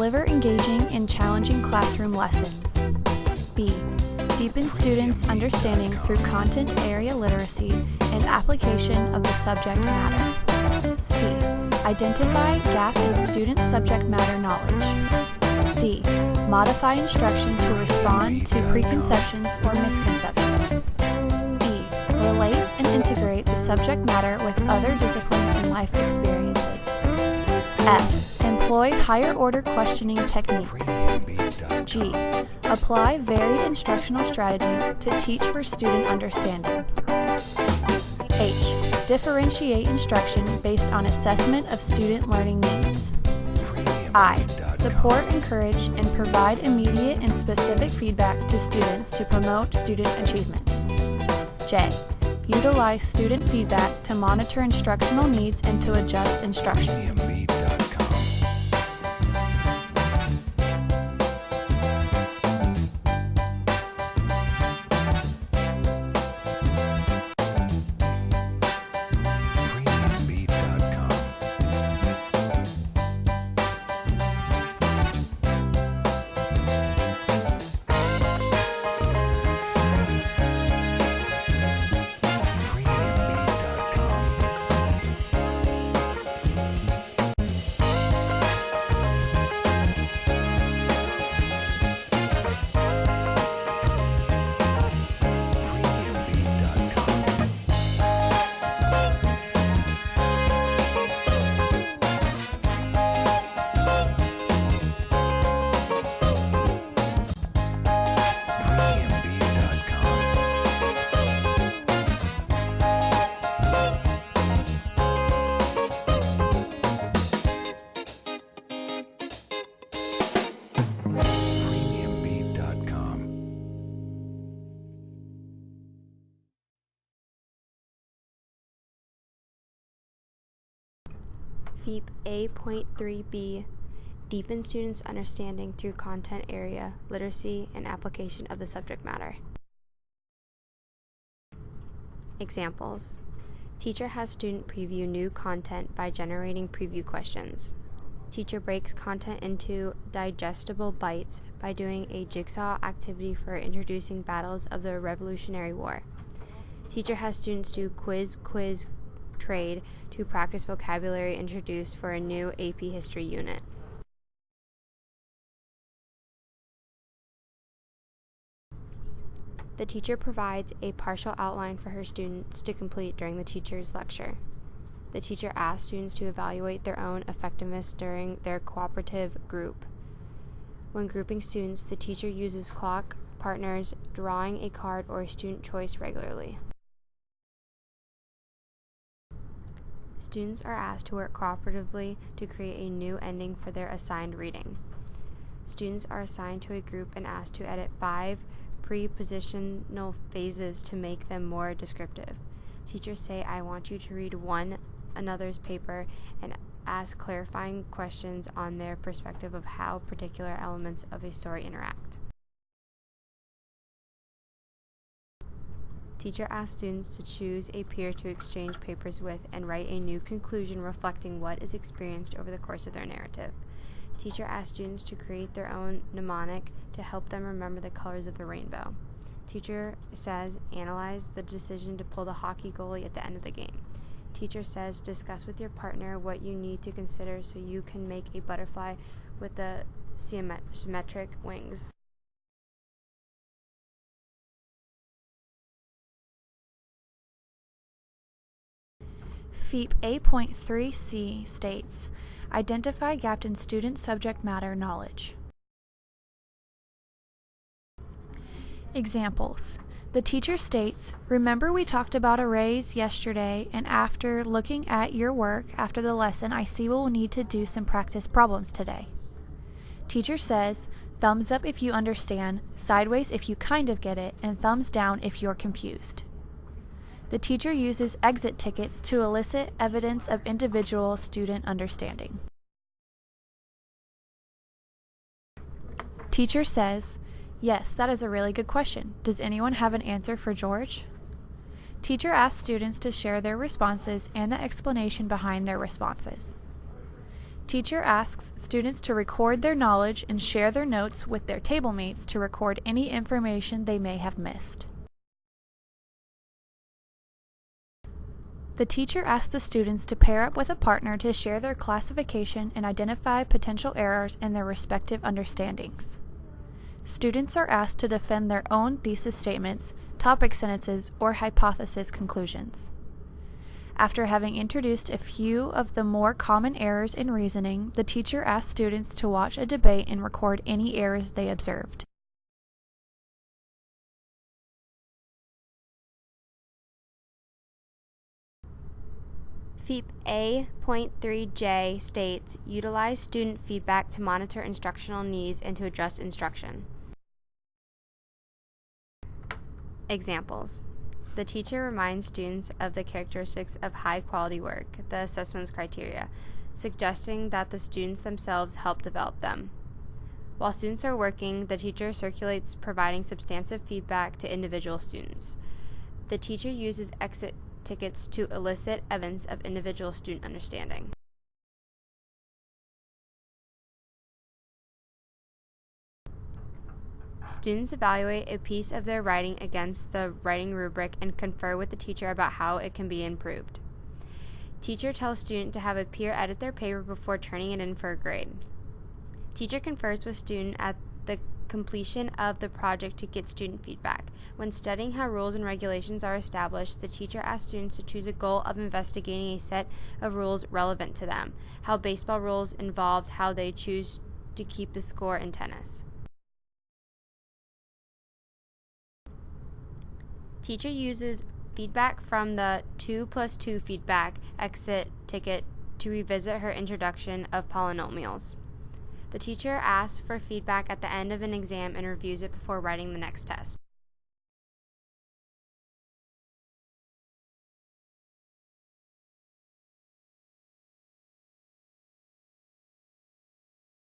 Deliver engaging and challenging classroom lessons. B. Deepen students' understanding through content area literacy and application of the subject matter. C. Identify gap in student subject matter knowledge. D. Modify instruction to respond to preconceptions or misconceptions. E. Relate and integrate the subject matter with other disciplines and life experiences. F. Employ higher-order questioning techniques. G. Apply varied instructional strategies to teach for student understanding. H. Differentiate instruction based on assessment of student learning needs. I. Support, encourage, and provide immediate and specific feedback to students to promote student achievement. J. Utilize student feedback to monitor instructional needs and to adjust instruction. Feap A.3b Deepen students' understanding through content area, literacy, and application of the subject matter. Examples. Teacher has student preview new content by generating preview questions. Teacher breaks content into digestible bites by doing a jigsaw activity for introducing battles of the Revolutionary War. Teacher has students do quiz trade to practice vocabulary introduced for a new AP History unit. The teacher provides a partial outline for her students to complete during the teacher's lecture. The teacher asks students to evaluate their own effectiveness during their cooperative group. When grouping students, the teacher uses clock, partners, drawing a card, or student choice regularly. Students are asked to work cooperatively to create a new ending for their assigned reading. Students are assigned to a group and asked to edit 5 prepositional phrases to make them more descriptive. Teachers say, "I want you to read one another's paper," and ask clarifying questions on their perspective of how particular elements of a story interact. Teacher asks students to choose a peer to exchange papers with and write a new conclusion reflecting what is experienced over the course of their narrative. Teacher asks students to create their own mnemonic to help them remember the colors of the rainbow. Teacher says, "Analyze the decision to pull the hockey goalie at the end of the game." Teacher says, "Discuss with your partner what you need to consider so you can make a butterfly with the symmetric wings." Feap A.3c states, identify gaps in student subject matter knowledge. Examples. The teacher states, "Remember we talked about arrays yesterday, and after looking at your work after the lesson, I see we'll need to do some practice problems today." Teacher says, "Thumbs up if you understand, sideways if you kind of get it, and thumbs down if you're confused." The teacher uses exit tickets to elicit evidence of individual student understanding. Teacher says, "Yes, that is a really good question. Does anyone have an answer for George?" Teacher asks students to share their responses and the explanation behind their responses. Teacher asks students to record their knowledge and share their notes with their table mates to record any information they may have missed. The teacher asks the students to pair up with a partner to share their classification and identify potential errors in their respective understandings. Students are asked to defend their own thesis statements, topic sentences, or hypothesis conclusions. After having introduced a few of the more common errors in reasoning, the teacher asks students to watch a debate and record any errors they observed. Feap A.3J states, utilize student feedback to monitor instructional needs and to adjust instruction. Examples. The teacher reminds students of the characteristics of high-quality work, the assessment's criteria, suggesting that the students themselves help develop them. While students are working, the teacher circulates providing substantive feedback to individual students. The teacher uses exit tickets to elicit evidence of individual student understanding. Students evaluate a piece of their writing against the writing rubric and confer with the teacher about how it can be improved. Teacher tells student to have a peer edit their paper before turning it in for a grade. Teacher confers with student at the completion of the project to get student feedback. When studying how rules and regulations are established, the teacher asks students to choose a goal of investigating a set of rules relevant to them, how baseball rules involved how they choose to keep the score in tennis. Teacher uses feedback from the 2+2 feedback exit ticket to revisit her introduction of polynomials. The teacher asks for feedback at the end of an exam and reviews it before writing the next test.